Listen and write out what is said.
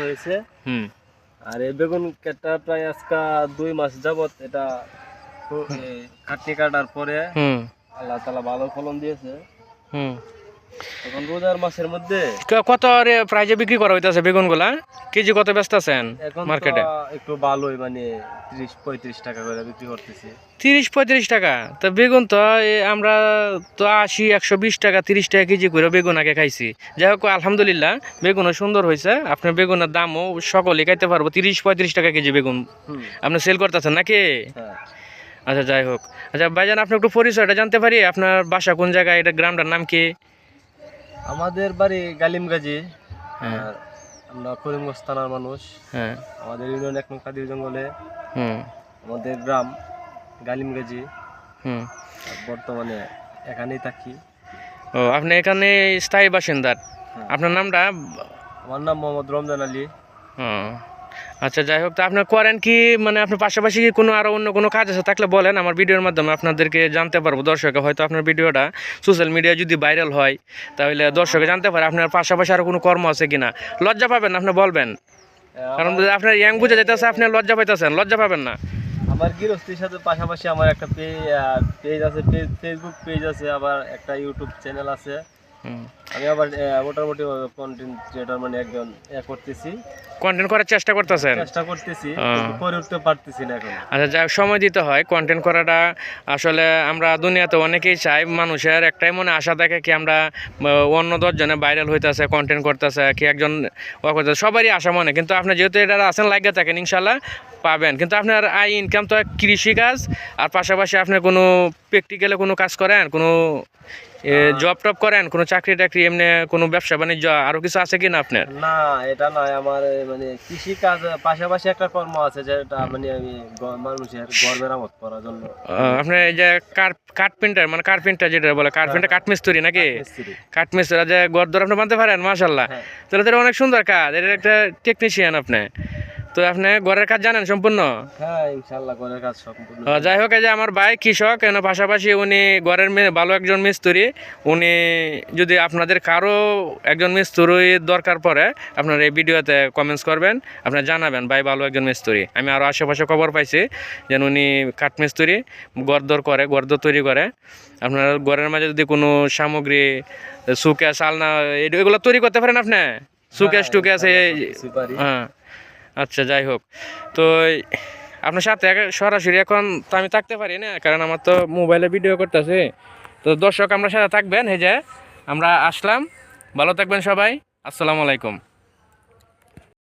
হয়েছে। আর এই বেগুন কাটা প্রায় আজকে 2 মাস যাবত এটা খাটনি কাটার পরে আল্লাহ তাআলা ভালো ফলন দিয়েছে। এখন রোজার মাসের মধ্যে কত প্রাইজে বিক্রি করা হইতাছে বেগুনগুলা? কেজি কত ব্যস্ত আছেন মার্কেটে? একটু ভালোই মানে 30-35 টাকা করে বিক্রি করতেছি। 30-35 টাকা? তো বেগুন তো আমরা তো 80-120 টাকা 30 টাকা কেজি করে বেগুন আগে খাইছি। যাই হোক আলহামদুলিল্লাহ বেগুনও সুন্দর হয়েছে। আপনার বেগুনের দামও সকলেই খাইতে পারবো। 30-35 টাকা কেজি বেগুন আপনি সেল করতেছেন নাকি? আচ্ছা যাই হোক। আচ্ছা ভাইজান, আপনি একটু পরিচয়টা জানতে পারি? আপনার বাসা কোন জায়গায়? এটা গ্রামটার নাম কি? আমাদের বাড়ি গালিমগাজী। আর আমরা করিমগঞ্জ থানার মানুষ। আমাদের ইউনিয়ন 1 নং কাদির জঙ্গলে। আমাদের গ্রাম গালিমগাজী। বর্তমানে এখানেই থাকি। ও, আপনি এখানে স্থায়ী বাসিন্দা? আপনার নামটা? আমার নাম মোহাম্মদ রমজান আলী। আচ্ছা যাই হোক, তো আপনার করেন কি মানে আপনার পাশাপাশি কি কোনো আরও অন্য কোনো কাজ আছে থাকলে বলেন, আমার ভিডিওর মাধ্যমে আপনাদেরকে জানতে পারবো। দর্শকে হয়তো আপনার ভিডিওটা সোশ্যাল মিডিয়ায় যদি ভাইরাল হয় তাহলে দর্শকে জানতে পারে আপনার পাশাপাশি আরও কোনো কর্ম আছে কিনা। লজ্জা পাবেন না, আপনি বলবেন, কারণ আপনার ইয়াং বুঝে যেতেছে, আপনি লজ্জা পাইতেছেন, লজ্জা পাবেন না। আমার গৃহস্থীর সাথে পাশাপাশি আমার একটা পেজ আছে, ফেসবুক পেজ আছে, আবার একটা ইউটিউব চ্যানেল আছে। আমি আবার মোটামুটি কন্টেন্ট ক্রিয়েটর মানে একজন করতেছি, কন্টেন্ট করার চেষ্টা করতেছি, করে উঠতে পারতেছি না এখন। আচ্ছা যাই সময় দিতে হয় কন্টেন্ট করাটা। আসলে আমরা দুনিয়াতে অনেকেই চাই, মানুষের একটাই মনে আশা থাকে কি আমরা অন্য 10 জনে ভাইরাল হইতেছে, কন্টেন্ট করতেছে, কি একজন করতেছে, সবারই আশা মনে। কিন্তু আপনি যেহেতু এটা আছেন লাগিয়ে থাকেন, ইনশাল্লাহ পাবেন। কিন্তু আপনার আয় ইনকাম তো কৃষিকাজ, আর পাশাপাশি আপনি কোনো প্র্যাকটিক্যালে কোনো কাজ করেন, কোনো জব টপ করেন, কোনো চাকরি টাকরি, এমনি কোনো ব্যবসা বাণিজ্য আরো কিছু আছে কি না আপনার? না, এটা নয়। আমার মানে কৃষি কাজ পাশাপাশি একটা কর্ম আছে, যেটা মানে আমি মানুষের ঘর মেরামত করার জন্য। আপনার এই যে কার্পেন্টার মানে কার্পেন্টার যেটা বলে, কার্পেন্টার কাঠমিস্ত্রি নাকি? কাঠমিস্ত্রি যে ঘর ধরে আপনি বানতে পারেন, মাশাআল্লাহ। তাহলে তো অনেক সুন্দর কাজ, এটা একটা টেকনিশিয়ান আপনি। তো আপনি ঘরের কাজ জানেন সম্পূর্ণ? হ্যাঁ ইনশাআল্লাহ ঘরের কাজ সম্পূর্ণ। যাই হোক, এই যে আমার ভাই কৃষক, এর পাশাপাশি উনি ঘরের ভালো একজন মিস্ত্রি। উনি যদি আপনাদের কারো একজন মিস্ত্রি দরকার পড়ে, আপনার এই ভিডিওতে কমেন্টস করবেন, আপনার জানাবেন ভাই ভালো একজন মিস্ত্রি। আমি আরও আশেপাশে খবর পাইছি যেন উনি কাঠমিস্ত্রি, ঘরদর করে, ঘরদর তৈরি করে। আপনার ঘরের মাঝে যদি কোনো সামগ্রী, সুকেস, আলনা, এগুলো তৈরি করতে পারেন আপনি? সুকেস টুকেস? হ্যাঁ আচ্ছা যাই হোক, তো আপনার সাথে সরাসরি এখন তো আমি থাকতে পারি না, কারণ আমার তো মোবাইলে ভিডিও করতেছে। তো দর্শক আমরা সাথে থাকবেন, এই যে আমরা আসলাম। ভালো থাকবেন সবাই, আসসালামু আলাইকুম।